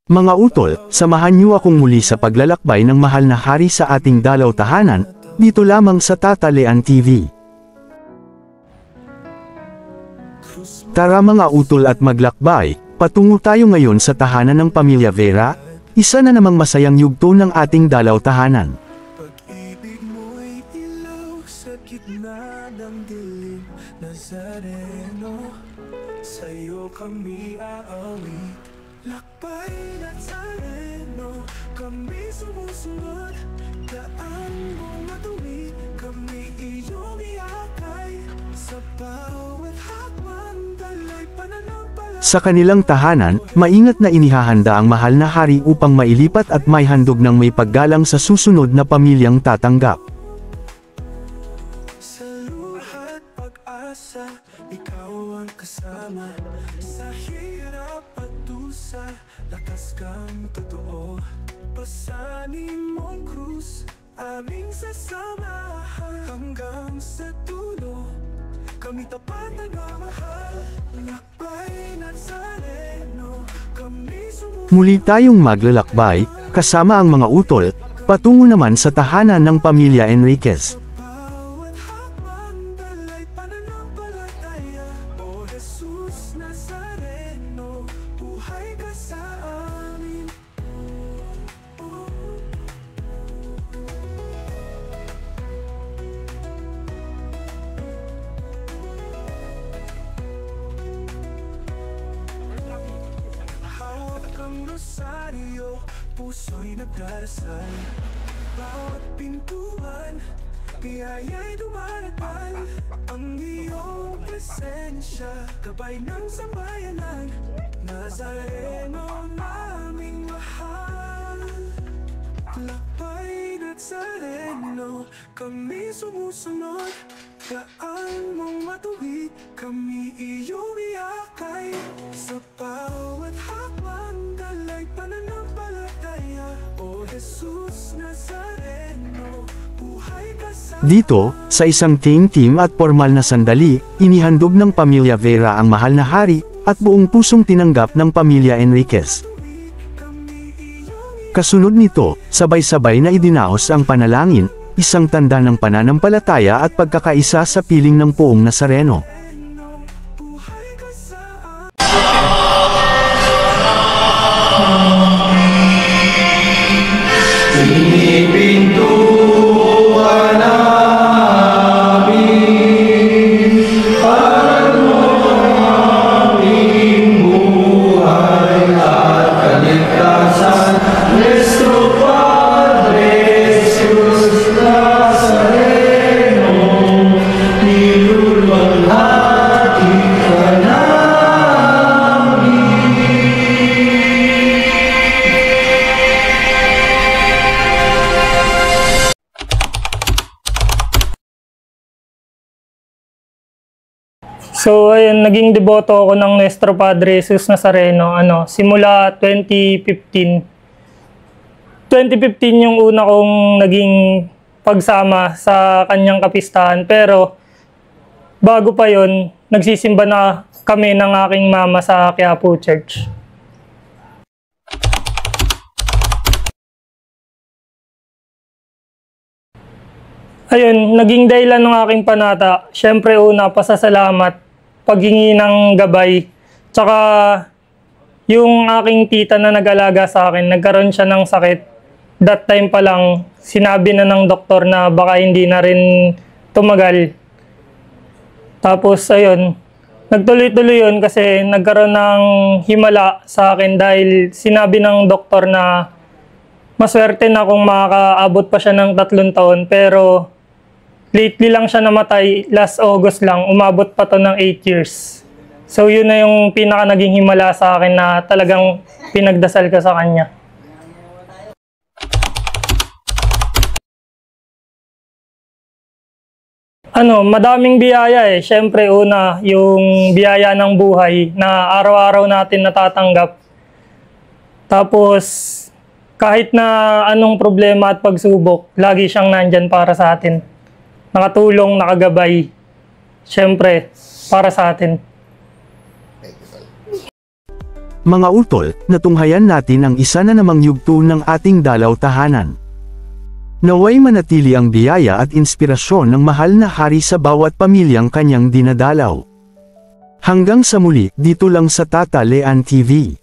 Mga utol, samahan niyo akong muli sa paglalakbay ng mahal na hari sa ating dalaw tahanan, dito lamang sa Tatalean TV. Tara mga utol at maglakbay, patungo tayo ngayon sa tahanan ng Pamilya Vera, isa na namang masayang yugto ng ating dalaw tahanan. Pag-ibig mo'y ilaw sa gitna ng dilim, Nazareno, sa'yo kami aawi. Lakbay Nazareno, kami sumusunod, daan mong matuwid, kami iyong iakay, sa bawat hakbang dalay pananampalataya. Sa kanilang tahanan, maingat na inihahanda ang mahal na hari upang mailipat at may handog ng may paggalang sa susunod na pamilyang tatanggap. Sa luhat pag-asa, ikaw ang kasama, sa hirap at dusa, lakas kang totoo. Pasanin mong krus, aming sasamahan, hanggang sa dulo, kami tapat nagmamahal. Lakbay Nazareno, kami sumusunod. Muli tayong maglalakbay, kasama ang mga utol, patungo naman sa tahanan ng Pamilya Enriquez. Bawat hakbang dalay pananampalataya, O Jesus Nazareno, buhay ka sa amin. Hawak ang rosaryo, puso'y nagdarasal. Bawat pintuan, biyaya'y dumaragpal. Ang iyong presensya, gabay ng sambayanan, Nazareno naming mahal. Lakbay Nazareno, kami sumusunod, daan mong matuwid, kami iyong iakay, sa bawat hakbang dalay pananampalataya, O Jesus Nazareno, buhay ka sa Dito, sa isang team at formal na sandali, inihandog ng Pamilya Vera ang mahal na hari, at buong pusong tinanggap ng Pamilya Enriquez. kami iyong Kasunod nito, sabay-sabay na idinaos ang panalangin, isang tanda ng pananampalataya at pagkakaisa sa piling ng Poong Nazareno. buhay ka sa So ayun, naging deboto ako ng Nuestro Padre Jesus Nazareno simula 2015. 2015 yung una kong naging pagsama sa kanyang kapistahan, pero bago pa yon, nagsisimba na kami ng aking mama sa Quiapo Church. Ayun, naging dahilan ng aking panata, syempre una, pasasalamat, paghingi ng gabay, tsaka yung aking tita na nag-alaga sa akin, nagkaroon siya ng sakit. That time pa lang, sinabi na ng doktor na baka hindi na rin tumagal. Tapos ayun, nagtuloy-tuloy yun kasi nagkaroon ng himala sa akin dahil sinabi ng doktor na maswerte na kung makakaabot pa siya ng 3 taon, pero lately lang siya namatay, last August lang, umabot pa to ng 8 years. So yun na yung pinaka naging himala sa akin na talagang pinagdasal ko sa kanya. Madaming biyaya eh. Syempre una, yung biyaya ng buhay na araw-araw natin natatanggap. Tapos kahit na anong problema at pagsubok, lagi siyang nandyan para sa atin. Nakatulong, nakagabay, syempre, para sa atin. Mga utol, natunghayan natin ang isa na namang yugto ng ating dalaw tahanan. Naway manatili ang biyaya at inspirasyon ng mahal na hari sa bawat pamilyang kanyang dinadalaw. Hanggang sa muli, dito lang sa Tata Lean TV.